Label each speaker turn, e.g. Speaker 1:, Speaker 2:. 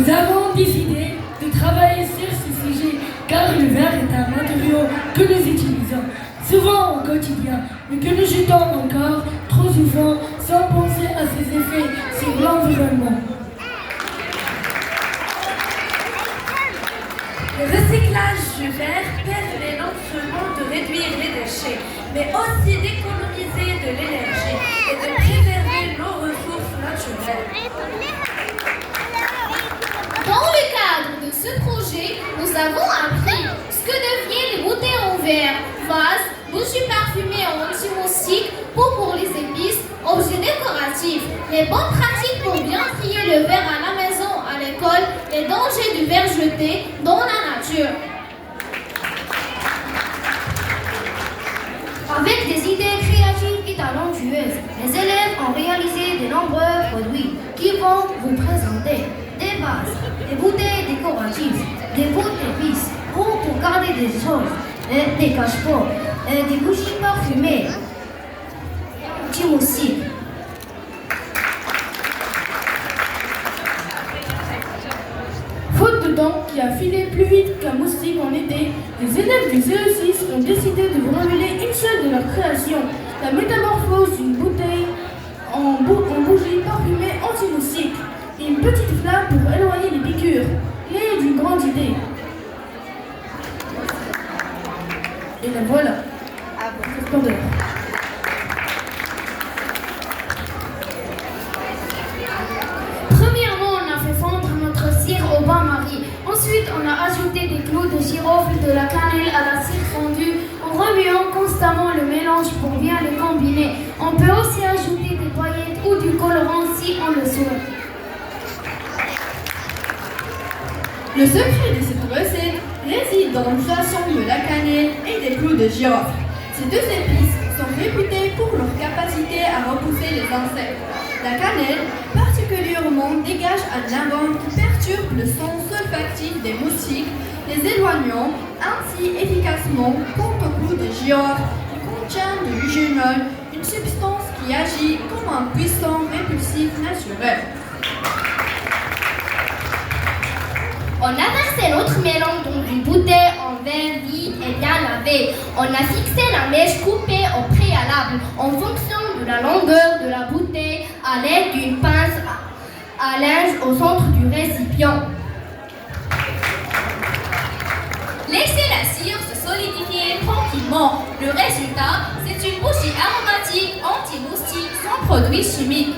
Speaker 1: Nous avons décidé de travailler sur ce sujet car le verre est un matériau que nous utilisons souvent au quotidien, mais que nous jetons encore trop souvent sans penser à ses effets sur l'environnement.
Speaker 2: Le recyclage du verre permet non seulement de réduire les déchets, mais aussi d'économiser de l'énergie et de préserver nos ressources naturelles.
Speaker 3: Dans le cadre de ce projet, nous avons appris ce que deviennent les bouteilles en verre, vases, bougies parfumées en anti-moustique, pots pour les épices, objets décoratifs, les bonnes pratiques pour bien trier le verre à la maison, à l'école, les dangers du verre jeté dans la nature.
Speaker 4: Avec des idées créatives et talentueuses, les élèves ont réalisé de nombreux produits qui vont vous présenter des vases, des bouteilles décoratives, des pots d'épices, pots pour garder des choses, des cache-pots, des bougies parfumées, anti-moustique.
Speaker 1: Faute de temps qui a filé plus vite qu'un moustique en été, les élèves du CE6 ont décidé de vous révéler une seule de leurs créations, la métamorphose d'une bouteille en bougie parfumée anti-moustique et une petite flamme pour éloigner les piqûres, née d'une grande idée. Et la voilà, à votre splendeur.
Speaker 3: Premièrement, on a fait fondre notre cire au bain-marie. Ensuite, on a ajouté des clous de girofle, de la cannelle à la cire fondue, en remuant constamment le mélange pour bien le combiner. On peut aussi ajouter des paillettes ou du colorant si on le souhaite.
Speaker 5: Le secret de cette recette réside dans l'utilisation de la cannelle et des clous de girofle. Ces deux épices sont réputées pour leur capacité à repousser les insectes. La cannelle, particulièrement, dégage un arôme qui perturbe le son olfactif des moustiques, les éloignant ainsi efficacement quant au clou de girofle qui contient de l'eugénol, une substance qui agit comme un puissant répulsif naturel.
Speaker 3: On a versé notre mélange dans une bouteille en verre vide et bien lavée. On a fixé la mèche coupée au préalable en fonction de la longueur de la bouteille à l'aide d'une pince à linge au centre du récipient.
Speaker 6: Laissez la cire se solidifier tranquillement. Le résultat, c'est une bougie aromatique anti-moustique sans produits chimiques.